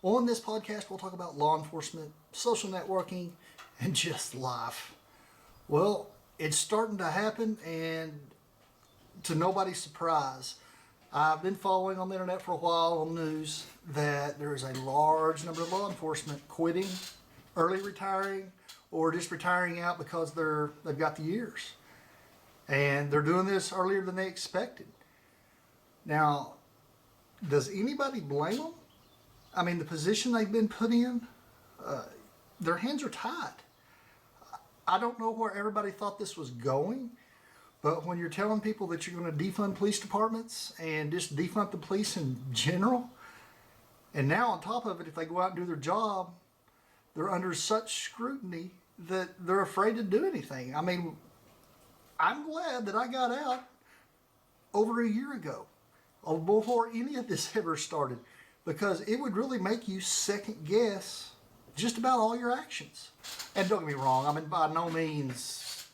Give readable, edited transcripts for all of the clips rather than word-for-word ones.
On this podcast, we'll talk about law enforcement, social networking, and just life. Well, it's starting to happen, and to nobody's surprise, I've been following on the internet for a while on news that there is a large number of law enforcement quitting, early retiring, or just retiring out because they've got the years. And they're doing this earlier than they expected. Now, does anybody blame them? I mean, the position they've been put in, their hands are tied. I don't know where everybody thought this was going, but when you're telling people that you're going to defund police departments and just defund the police in general, and now on top of it, if they go out and do their job, they're under such scrutiny that they're afraid to do anything. I mean, I'm glad that I got out over a year ago, before any of this ever started, because it would really make you second guess just about all your actions. And don't get me wrong, I mean, by no means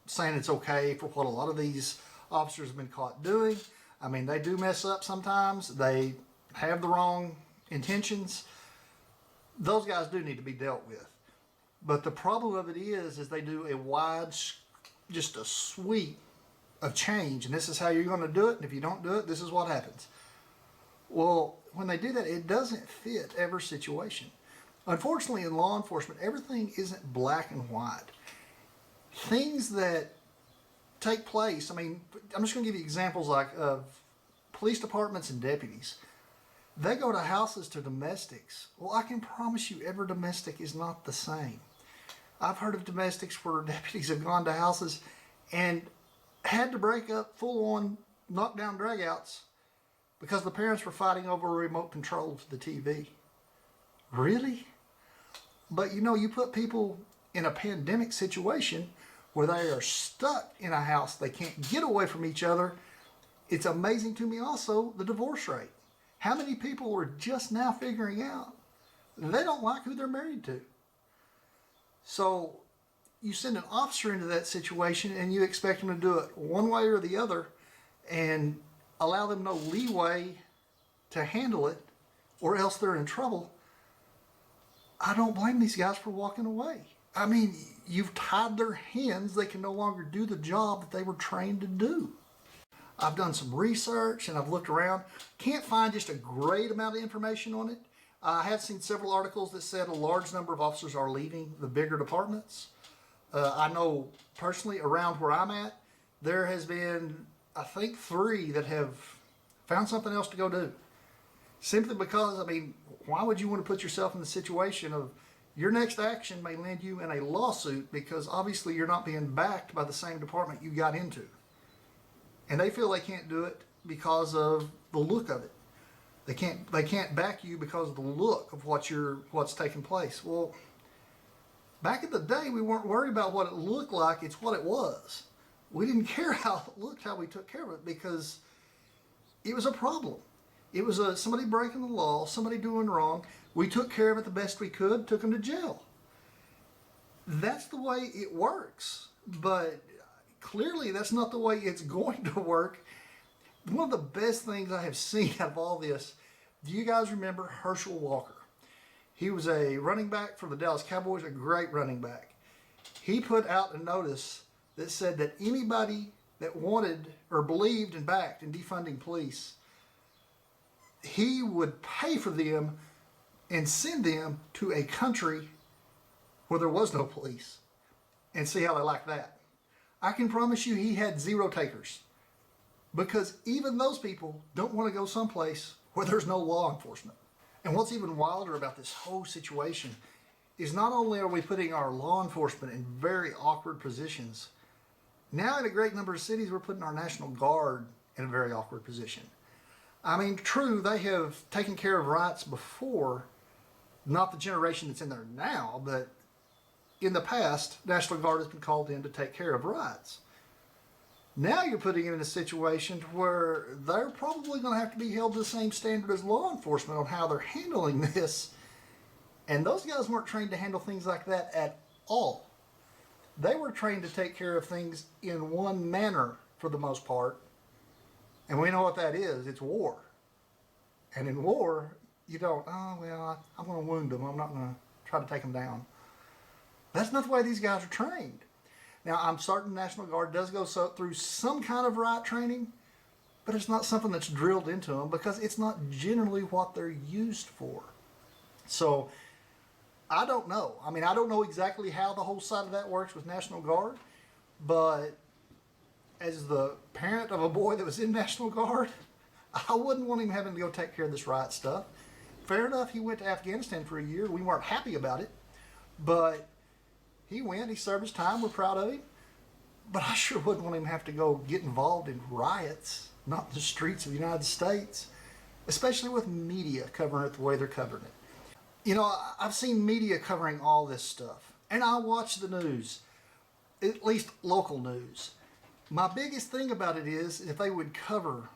saying it's okay for what a lot of these officers have been caught doing. I mean, they do mess up sometimes. They have the wrong intentions. Those guys do need to be dealt with. But the problem of it is they do a wide, just a sweep of change, and this is how you're going to do it, and if you don't do it, this is what happens. Well, when they do that, it doesn't fit every situation. Unfortunately, in law enforcement, everything isn't black and white. Things that take place, I mean, I'm just going to give you examples like of police departments and deputies. They go to houses to domestics. Well, I can promise you every domestic is not the same. I've heard of domestics where deputies have gone to houses and had to break up full-on knockdown dragouts because the parents were fighting over a remote control to the TV. Really? But you know, you put people in a pandemic situation where they are stuck in a house, they can't get away from each other. It's amazing to me also the divorce rate. How many people are just now figuring out they don't like who they're married to? So you send an officer into that situation and you expect them to do it one way or the other and allow them no leeway to handle it, or else they're in trouble. I don't blame these guys for walking away. I mean, you've tied their hands. They can no longer do the job that they were trained to do. I've done some research and I've looked around. Can't find just a great amount of information on it. I have seen several articles that said a large number of officers are leaving the bigger departments. I know personally around where I'm at, there has been, I think, 3 that have found something else to go do. Simply because, I mean, why would you want to put yourself in the situation of your next action may land you in a lawsuit because obviously you're not being backed by the same department you got into. And they feel they can't do it because of the look of it. They can't back you because of the look of what's taking place. Well, back in the day, we weren't worried about what it looked like. It's what it was. We didn't care how it looked, how we took care of it, because it was a problem. It was somebody breaking the law, somebody doing wrong. We took care of it the best we could, took them to jail. That's the way it works. But clearly, that's not the way it's going to work. One of the best things I have seen out of all this, do you guys remember Herschel Walker? He was a running back for the Dallas Cowboys, a great running back. He put out a notice that said that anybody that wanted or believed and backed in defunding police, he would pay for them and send them to a country where there was no police and see how they like that. I can promise you he had 0 takers, because even those people don't want to go someplace where there's no law enforcement. And what's even wilder about this whole situation is not only are we putting our law enforcement in very awkward positions, now in a great number of cities we're putting our National Guard in a very awkward position. I mean, true, they have taken care of riots before, not the generation that's in there now, but in the past, National Guard has been called in to take care of riots. Now you're putting them in a situation where they're probably going to have to be held to the same standard as law enforcement on how they're handling this. And those guys weren't trained to handle things like that at all. They were trained to take care of things in one manner for the most part. And we know what that is. It's war. And in war, You don't, oh, well, I'm going to wound them. I'm not going to try to take them down. That's not the way these guys are trained. Now, I'm certain National Guard does go through some kind of riot training, but it's not something that's drilled into them because it's not generally what they're used for. So, I don't know. I mean, I don't know exactly how the whole side of that works with National Guard, but as the parent of a boy that was in National Guard, I wouldn't want him having to go take care of this riot stuff. Fair enough, he went to Afghanistan for a year. We weren't happy about it, but he went, he served his time, we're proud of him. But I sure wouldn't want him to have to go get involved in riots, not the streets of the United States, especially with media covering it the way they're covering it. You know, I've seen media covering all this stuff, and I watch the news, at least local news. My biggest thing about it is if they would cover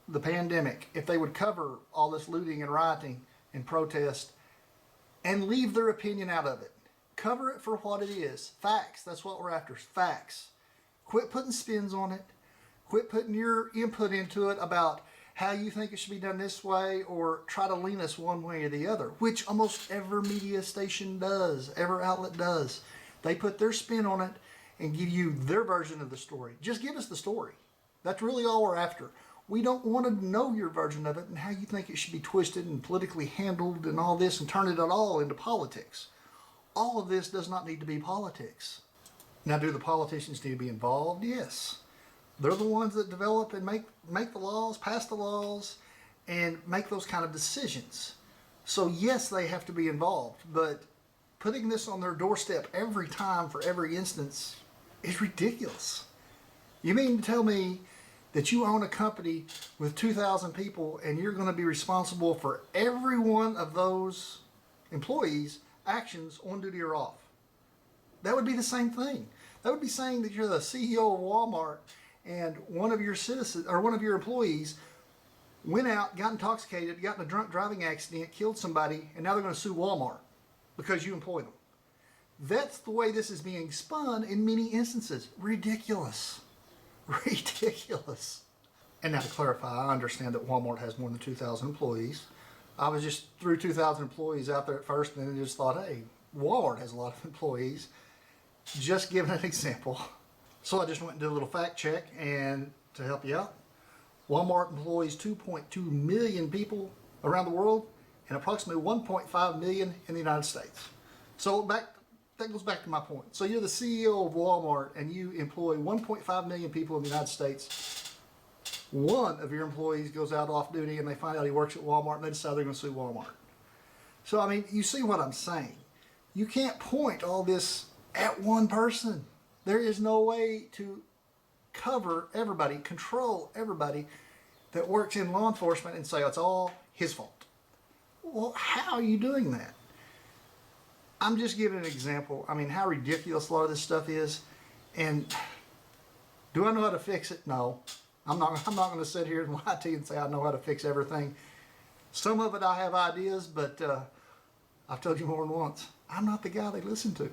the pandemic, if they would cover all this looting and rioting and protest and leave their opinion out of it. Cover it for what it is. Facts. That's what we're after. Facts. Quit putting spins on it. Quit putting your input into it about how you think it should be done this way or try to lean us one way or the other, which almost every media station does, every outlet does. They put their spin on it and give you their version of the story. Just give us the story. That's really all we're after. We don't want to know your version of it and how you think it should be twisted and politically handled and all this and turn it all into politics. All of this does not need to be politics. Now, do the politicians need to be involved? Yes. They're the ones that develop and make the laws, pass the laws, and make those kind of decisions. So yes, they have to be involved, but putting this on their doorstep every time for every instance is ridiculous. You mean to tell me that you own a company with 2,000 people and you're going to be responsible for every one of those employees' actions on duty or off? That would be the same thing. That would be saying that you're the CEO of Walmart and one of your citizens or one of your employees went out, got intoxicated, got in a drunk driving accident, killed somebody, and now they're going to sue Walmart because you employ them. That's the way this is being spun in many instances. Ridiculous. Ridiculous. And now to clarify, I understand that Walmart has more than 2,000 employees. I was just threw 2,000 employees out there at first and then just thought, hey, Walmart has a lot of employees. Just giving an example. So I just went and did a little fact check, and to help you out, Walmart employs 2.2 million people around the world and approximately 1.5 million in the United States. So that goes back to my point. So you're the CEO of Walmart and you employ 1.5 million people in the United States. One of your employees goes out off duty and they find out he works at Walmart and they decide they're going to sue Walmart. So, I mean, you see what I'm saying. You can't point all this at one person. There is no way to cover everybody, control everybody that works in law enforcement and say it's all his fault. Well, how are you doing that? I'm just giving an example. I mean, how ridiculous a lot of this stuff is. And do I know how to fix it? No. I'm not going to sit here and lie to you and say I know how to fix everything. Some of it I have ideas, but I've told you more than once, I'm not the guy they listen to.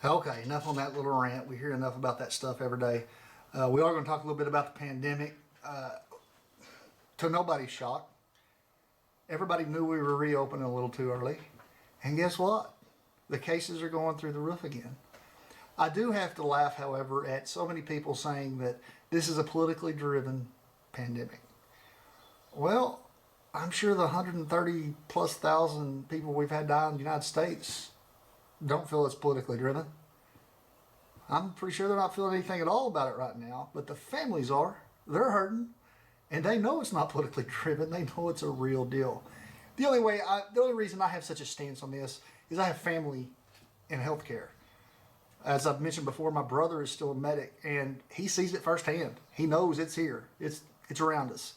Okay, enough on that little rant. We hear enough about that stuff every day. We are going to talk a little bit about the pandemic. To nobody's shock, everybody knew we were reopening a little too early. And guess what? The cases are going through the roof again. I do have to laugh, however, at so many people saying that this is a politically driven pandemic. Well, I'm sure the 130 plus thousand people we've had die in the United States don't feel it's politically driven. I'm pretty sure they're not feeling anything at all about it right now, but the families are. They're hurting, and they know it's not politically driven. They know it's a real deal. The only reason I have such a stance on this is I have family in healthcare. As I've mentioned before, my brother is still a medic, and he sees it firsthand. He knows it's here. It's around us,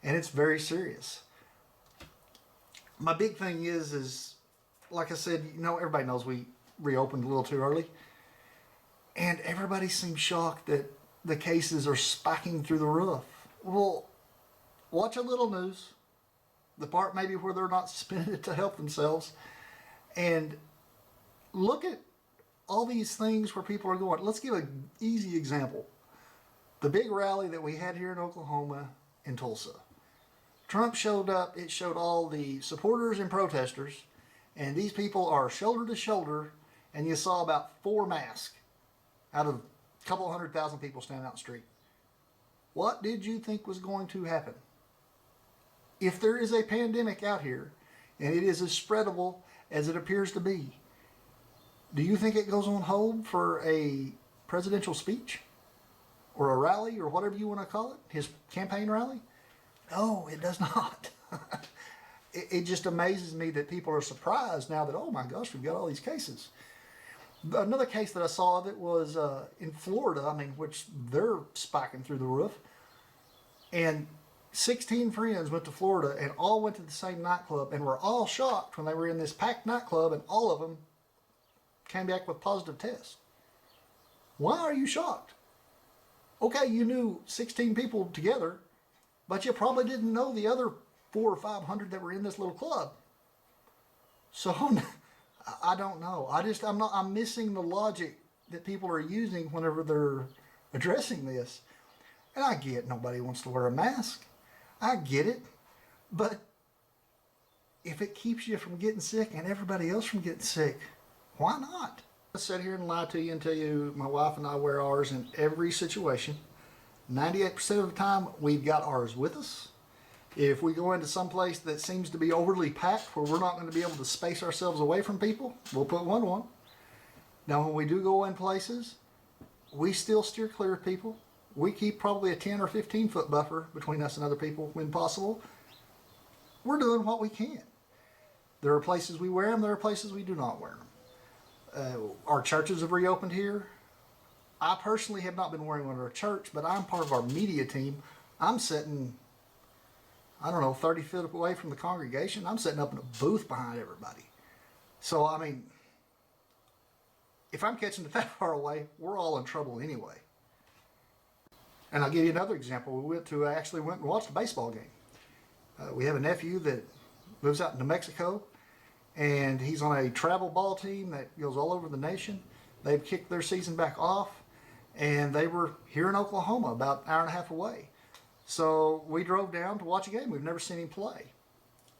and it's very serious. My big thing is like I said, everybody knows we reopened a little too early, and everybody seems shocked that the cases are spiking through the roof. Well, watch a little news, the part maybe where they're not spending it to help themselves, and look at all these things where people are going. Let's give an easy example. The big rally that we had here in Oklahoma in Tulsa. Trump showed up, it showed all the supporters and protesters, and these people are shoulder to shoulder, and you saw about 4 masks out of a couple 100,000 people standing out in the street. What did you think was going to happen? If there is a pandemic out here, and it is as spreadable as it appears to be, do you think it goes on hold for a presidential speech? Or a rally, or whatever you want to call it? His campaign rally? No, it does not. It just amazes me that people are surprised now that, oh my gosh, we've got all these cases. Another case that I saw of it was in Florida, which they're spiking through the roof. And 16 friends went to Florida and all went to the same nightclub and were all shocked when they were in this packed nightclub and all of them came back with positive tests. Why are you shocked? Okay, you knew 16 people together, but you probably didn't know the other 400 or 500 that were in this little club. So I don't know. I'm missing the logic that people are using whenever they're addressing this. And I get nobody wants to wear a mask. I get it. But if it keeps you from getting sick and everybody else from getting sick, why not? I sit here and lie to you and tell you my wife and I wear ours in every situation. 98% of the time we've got ours with us. If we go into some place that seems to be overly packed where we're not going to be able to space ourselves away from people, we'll put one on. Now when we do go in places, we still steer clear of people. We keep probably a 10 or 15 foot buffer between us and other people when possible. We're doing what we can. There are places we wear them, there are places we do not wear them. Our churches have reopened here. I personally have not been wearing one at our church, but I'm part of our media team. I'm sitting, 30 feet away from the congregation. I'm sitting up in a booth behind everybody. So, if I'm catching it that far away, we're all in trouble anyway. And I'll give you another example. We actually went and watched a baseball game. We have a nephew that lives out in New Mexico, and he's on a travel ball team that goes all over the nation. They've kicked their season back off, and they were here in Oklahoma, about an hour and a half away. So we drove down to watch a game. We've never seen him play.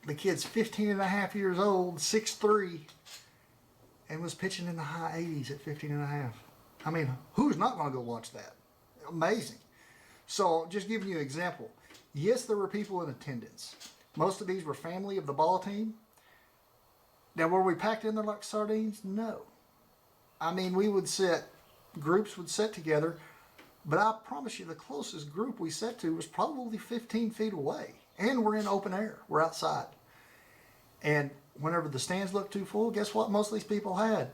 The kid's 15 and a half years old, 6'3", and was pitching in the high 80s at 15 and a half. Who's not going to go watch that? Amazing. So just giving you an example. Yes, there were people in attendance. Most of these were family of the ball team. Now, were we packed in there like sardines? No. Groups would sit together, but I promise you the closest group we sat to was probably 15 feet away. And we're in open air. We're outside. And whenever the stands looked too full, guess what most of these people had?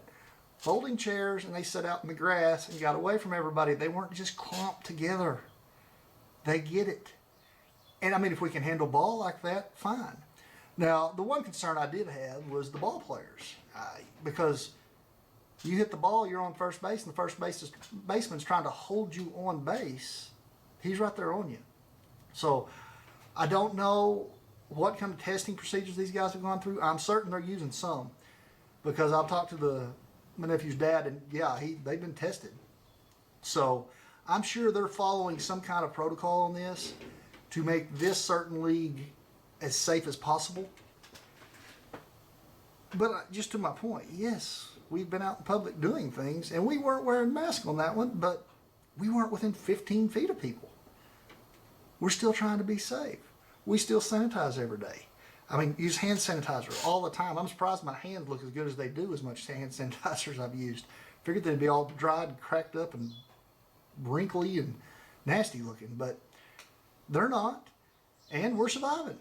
Folding chairs, and they sat out in the grass and got away from everybody. They weren't just clumped together. They get it. And if we can handle ball like that, fine. Now, the one concern I did have was the ball players. Because you hit the ball, you're on first base, and the baseman's trying to hold you on base. He's right there on you. So, I don't know what kind of testing procedures these guys have gone through. I'm certain they're using some. Because I've talked to my nephew's dad, and yeah, they've been tested. So, I'm sure they're following some kind of protocol on this to make this certain league as safe as possible. But just to my point, yes, we've been out in public doing things, and we weren't wearing masks on that one, but we weren't within 15 feet of people. We're still trying to be safe. We still sanitize every day. Use hand sanitizer all the time. I'm surprised my hands look as good as they do as much hand sanitizer as I've used. Figured they'd be all dried and cracked up and wrinkly and nasty looking, but they're not, and we're surviving.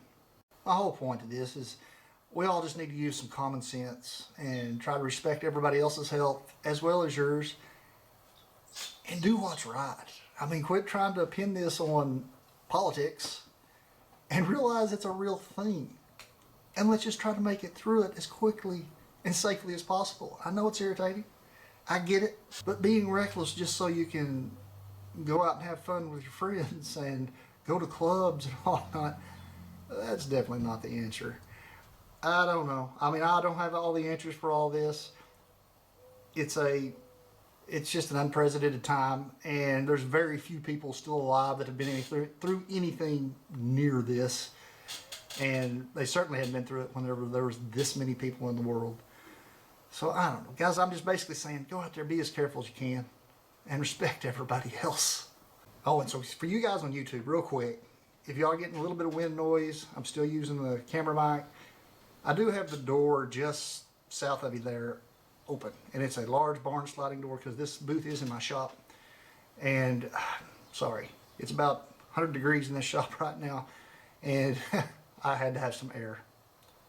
My whole point of this is we all just need to use some common sense and try to respect everybody else's health as well as yours and do what's right. Quit trying to pin this on politics and realize it's a real thing. And let's just try to make it through it as quickly and safely as possible. I know it's irritating. I get it. But being reckless just so you can go out and have fun with your friends and go to clubs and whatnot, that's definitely not the answer. I don't know. I don't have all the answers for all this. It's just an unprecedented time, and there's very few people still alive that have been through anything near this. And they certainly hadn't been through it whenever there was this many people in the world. So I don't know. Guys, I'm just basically saying, go out there, be as careful as you can, and respect everybody else. Oh, and so for you guys on YouTube, real quick, if you are getting a little bit of wind noise, I'm still using the camera mic. I do have the door just south of you there open, and it's a large barn sliding door because this booth is in my shop. And sorry, it's about 100 degrees in this shop right now, and I had to have some air.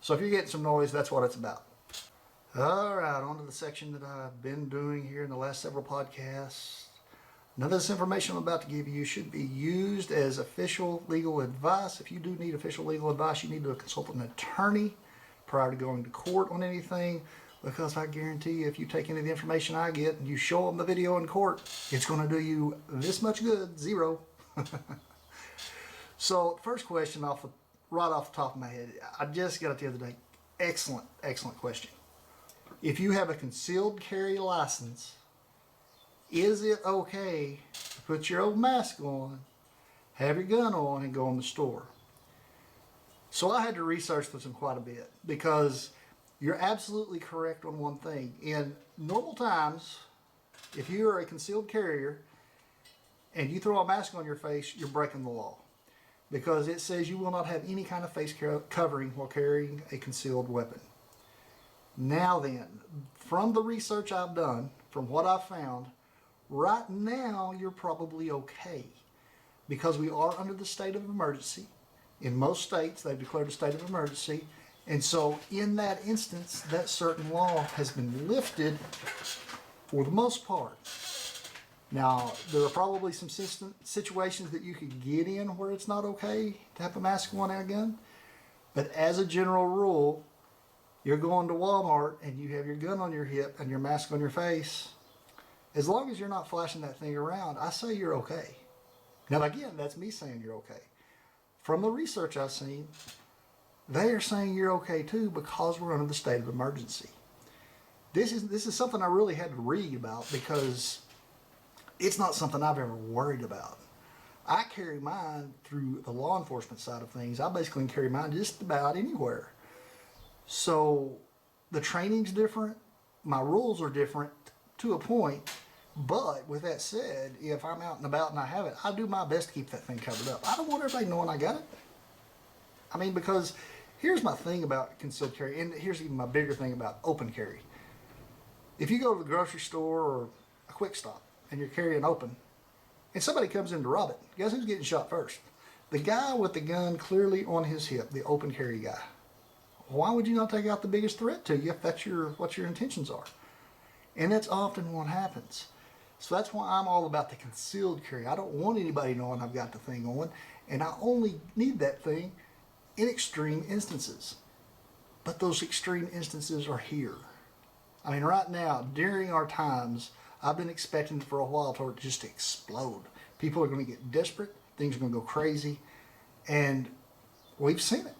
So if you're getting some noise, that's what it's about. All right, on to the section that I've been doing here in the last several podcasts. None of this information I'm about to give you should be used as official legal advice. If you do need official legal advice, you need to consult an attorney prior to going to court on anything, because I guarantee you, if you take any of the information I get and you show them the video in court, it's going to do you this much good, zero. So, first question right off the top of my head, I just got it the other day. Excellent, excellent question. If you have a concealed carry license, is it okay to put your old mask on, have your gun on, and go in the store? So I had to research this one quite a bit, because you're absolutely correct on one thing. In normal times, if you are a concealed carrier and you throw a mask on your face, you're breaking the law, because it says you will not have any kind of face covering while carrying a concealed weapon. Now then, from the research I've done, from what I've found, right now you're probably okay, because we are under the state of emergency. In most states, they've declared a state of emergency, and so in that instance, that certain law has been lifted for the most part. Now, there are probably some situations that you could get in where it's not okay to have a mask on and a gun, but as a general rule, you're going to Walmart and you have your gun on your hip and your mask on your face, as long as you're not flashing that thing around, I say you're okay. Now again, that's me saying you're okay. From the research I've seen, they are saying you're okay too, because we're under the state of emergency. This is something I really had to read about, because it's not something I've ever worried about. I carry mine through the law enforcement side of things. I basically carry mine just about anywhere. So the training's different, my rules are different to a point, but with that said, if I'm out and about and I have it, I do my best to keep that thing covered up. I don't want everybody knowing I got it. I mean, because here's my thing about concealed carry, and here's even my bigger thing about open carry. If you go to the grocery store or a quick stop and you're carrying open, and somebody comes in to rob it, guess who's getting shot first? The guy with the gun clearly on his hip, the open carry guy. Why would you not take out the biggest threat to you if that's what your intentions are? And that's often what happens. So that's why I'm all about the concealed carry. I don't want anybody knowing I've got the thing on, and I only need that thing in extreme instances. But those extreme instances are here. I mean, right now, during our times, I've been expecting for a while for it just to explode. People are going to get desperate, things are going to go crazy, and we've seen it.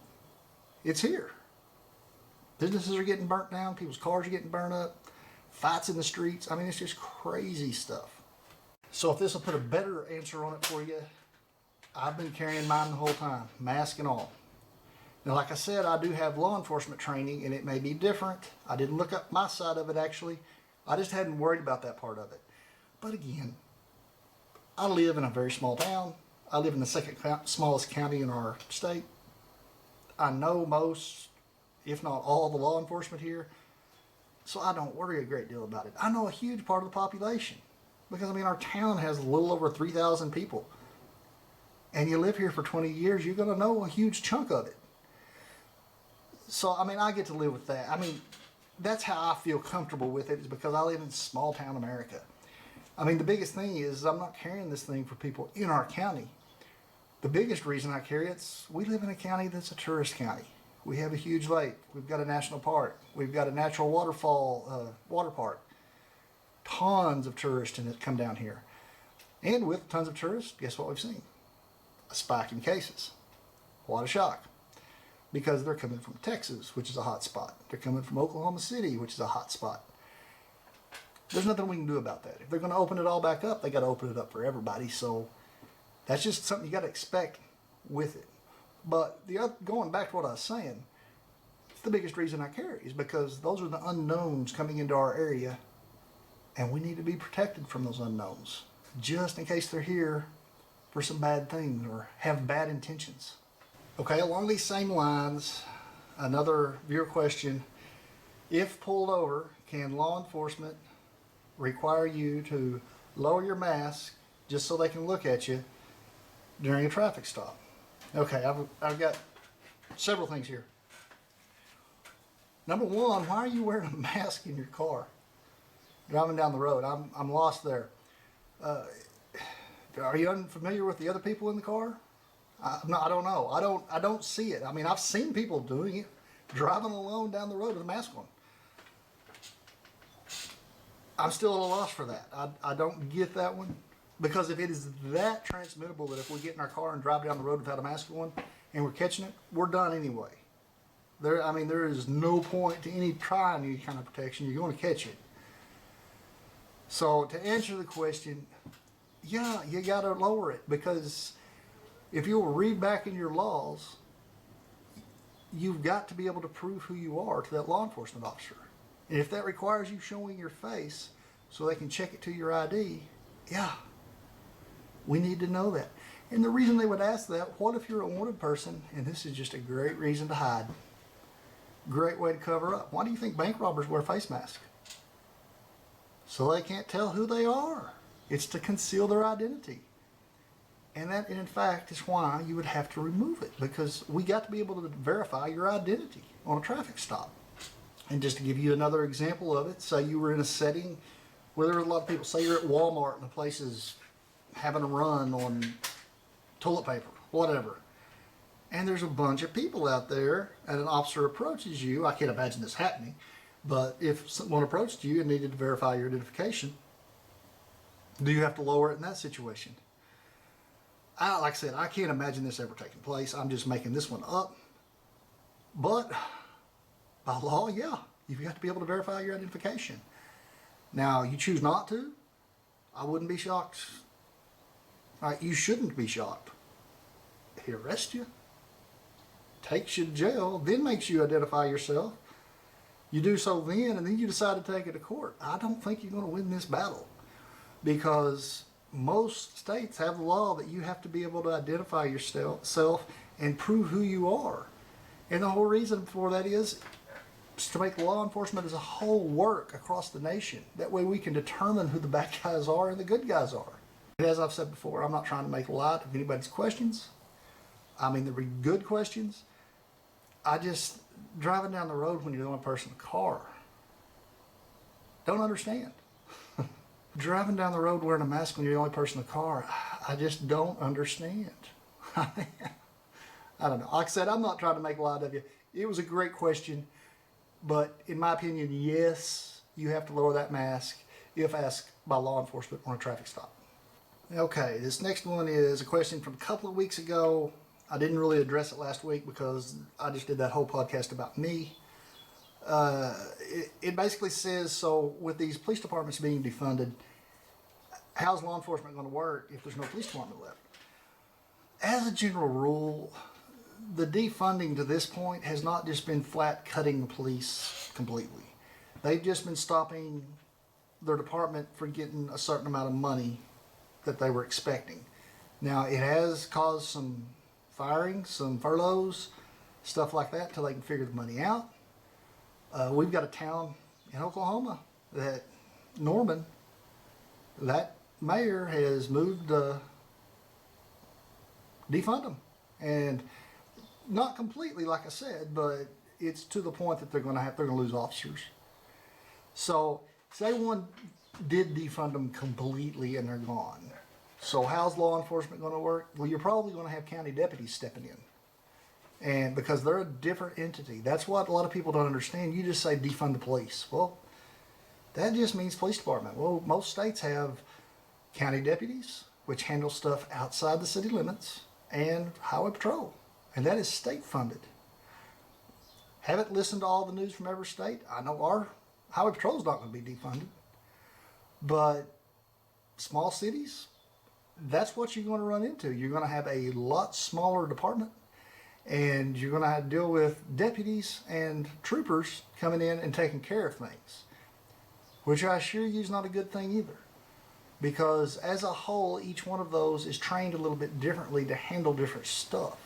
It's here. Businesses are getting burnt down, people's cars are getting burned up, fights in the streets. I mean, it's just crazy stuff. So if this will put a better answer on it for you, I've been carrying mine the whole time, mask and all. Now, like I said, I do have law enforcement training, and it may be different. I didn't look up my side of it, actually. I just hadn't worried about that part of it. But again, I live in a very small town. I live in the second smallest county in our state. I know most, if not all, the law enforcement here, so I don't worry a great deal about it. I know a huge part of the population, because I mean, our town has a little over 3,000 people, and you live here for 20 years, you're going to know a huge chunk of it. So I mean, I get to live with that. I mean, that's how I feel comfortable with it, is because I live in small town America. I mean, the biggest thing is I'm not carrying this thing for people in our county. The biggest reason I carry it's we live in a county that's a tourist county. We have a huge lake. We've got a national park. We've got a natural waterfall, water park. Tons of tourists that come down here. And with tons of tourists, guess what we've seen? A spike in cases. What a shock. Because they're coming from Texas, which is a hot spot. They're coming from Oklahoma City, which is a hot spot. There's nothing we can do about that. If they're going to open it all back up, they got to open it up for everybody. So that's just something you got to expect with it. But going back to what I was saying, it's the biggest reason I carry is because those are the unknowns coming into our area, and we need to be protected from those unknowns, just in case they're here for some bad things or have bad intentions. Okay, along these same lines, another viewer question: if pulled over, can law enforcement require you to lower your mask just so they can look at you during a traffic stop? Okay, I've got several things here. Number one, why are you wearing a mask in your car driving down the road? I'm lost there. Are you unfamiliar with the other people in the car? I don't know. I don't see it. I mean, I've seen people doing it, driving alone down the road with a mask on. I'm still at a loss for that. I don't get that one, because if it is that transmittable that if we get in our car and drive down the road without a mask on and we're catching it, we're done anyway. There is no point to trying any kind of protection. You're going to catch it. So to answer the question, yeah, you got to lower it, because if you'll read back in your laws, you've got to be able to prove who you are to that law enforcement officer. And if that requires you showing your face so they can check it to your ID, yeah, we need to know that. And the reason they would ask that, what if you're a wanted person and this is just a great reason to hide? Great way to cover up. Why do you think bank robbers wear face masks? So they can't tell who they are. It's to conceal their identity. And that, in fact, is why you would have to remove it, because we got to be able to verify your identity on a traffic stop. And just to give you another example of it, say you were in a setting where there were a lot of people. Say you're at Walmart and the place is having a run on toilet paper, whatever. And there's a bunch of people out there and an officer approaches you. I can't imagine this happening, but if someone approached you and needed to verify your identification, do you have to lower it in that situation? Like I said, I can't imagine this ever taking place. I'm just making this one up. But by law, yeah, you've got to be able to verify your identification. Now, you choose not to, I wouldn't be shocked. You shouldn't be shocked. He arrests you, takes you to jail, then makes you identify yourself. You do so then, and then you decide to take it to court. I don't think you're going to win this battle, because most states have the law that you have to be able to identify yourself and prove who you are. And the whole reason for that is to make law enforcement as a whole work across the nation. That way we can determine who the bad guys are and the good guys are. And as I've said before, I'm not trying to make light of anybody's questions. I mean, they're good questions. Driving down the road when you're the only person in the car, don't understand. Driving down the road wearing a mask when you're the only person in the car, I just don't understand. I don't know. Like I said, I'm not trying to make light of you. It was a great question, but in my opinion, yes, you have to lower that mask if asked by law enforcement on a traffic stop. Okay, this next one is a question from a couple of weeks ago. I didn't really address it last week because I just did that whole podcast about me. It basically says, so with these police departments being defunded, how's law enforcement going to work if there's no police department left? As a general rule, the defunding to this point has not just been flat cutting the police completely. They've just been stopping their department from getting a certain amount of money that they were expecting. Now, it has caused some firings, some furloughs, stuff like that, until they can figure the money out. We've got a town in Oklahoma that Norman, that mayor has moved to defund them. And not completely, like I said, but it's to the point that they're going to lose officers. So say one did defund them completely and they're gone. So how's law enforcement going to work? Well, you're probably going to have county deputies stepping in. And because they're a different entity. That's what a lot of people don't understand. You just say defund the police. Well, that just means police department. Well, most states have county deputies, which handle stuff outside the city limits, and highway patrol. And that is state funded. Haven't listened to all the news from every state. I know our highway patrol is not going to be defunded. But small cities, that's what you're going to run into. You're going to have a lot smaller department. And you're going to have to deal with deputies and troopers coming in and taking care of things, which I assure you is not a good thing either. Because as a whole, each one of those is trained a little bit differently to handle different stuff.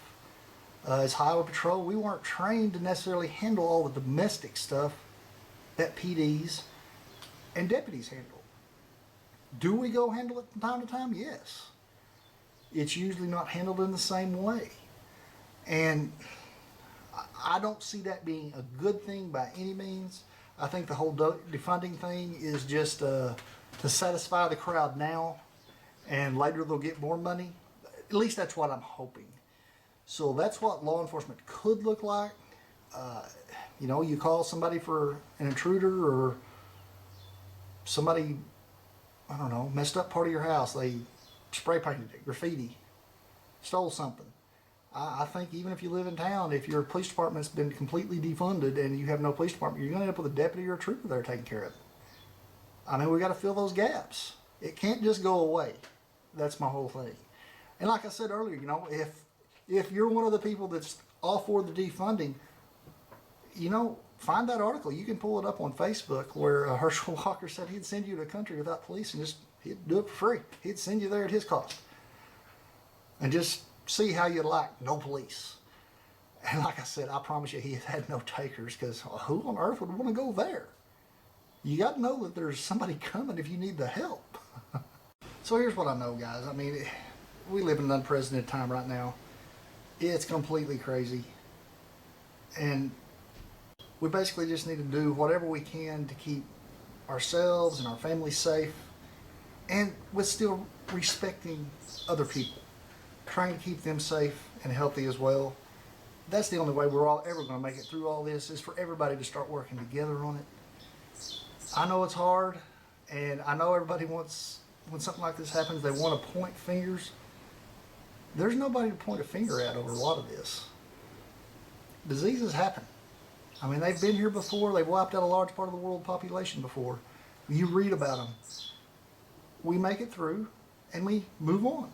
As Highway Patrol, we weren't trained to necessarily handle all the domestic stuff that PDs and deputies handle. Do we go handle it from time to time? Yes. It's usually not handled in the same way. And I don't see that being a good thing by any means. I think the whole defunding thing is just to satisfy the crowd now, and later they'll get more money. At least that's what I'm hoping. So that's what law enforcement could look like. You know, you call somebody for an intruder, or somebody, I don't know, messed up part of your house. They spray painted it, graffiti, stole something. I think even if you live in town, if your police department's been completely defunded and you have no police department, you're going to end up with a deputy or a trooper there taking care of it. I mean, we got to fill those gaps. It can't just go away. That's my whole thing. And like I said earlier, you know, if you're one of the people that's all for the defunding, you know, find that article. You can pull it up on Facebook where Herschel Walker said he'd send you to a country without police and just he'd do it for free. He'd send you there at his cost. And just see how you like no police. And like I said, I promise you he had no takers, because who on earth would want to go there? You got to know that there's somebody coming if you need the help. So here's what I know, guys. I mean, we live in an unprecedented time right now. It's completely crazy. And we basically just need to do whatever we can to keep ourselves and our families safe, and with still respecting other people, trying to keep them safe and healthy as well. That's the only way we're all ever going to make it through all this, is for everybody to start working together on it. I know it's hard, and I know everybody wants, when something like this happens, they want to point fingers. There's nobody to point a finger at over a lot of this. Diseases happen. I mean, they've been here before. They've wiped out a large part of the world population before. You read about them. We make it through, and we move on.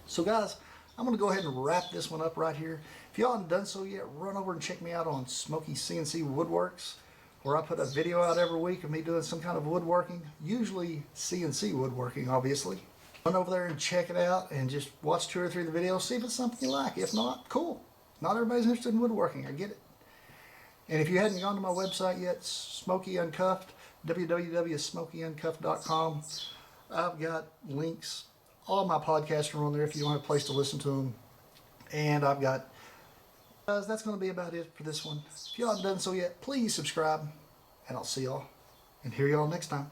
So guys, I'm going to go ahead and wrap this one up right here. If y'all haven't done so yet, run over and check me out on Smokey CNC Woodworks, where I put a video out every week of me doing some kind of woodworking, usually CNC woodworking, obviously. Run over there and check it out and just watch 2 or 3 of the videos, see if it's something you like. If not, cool. Not everybody's interested in woodworking, I get it. And if you hadn't gone to my website yet, Smokey Uncuffed, www.smokeyuncuffed.com, I've got links. All my podcasts are on there if you don't have a place to listen to them. And I've got, guys, that's going to be about it for this one. If y'all haven't done so yet, please subscribe, and I'll see y'all and hear y'all next time.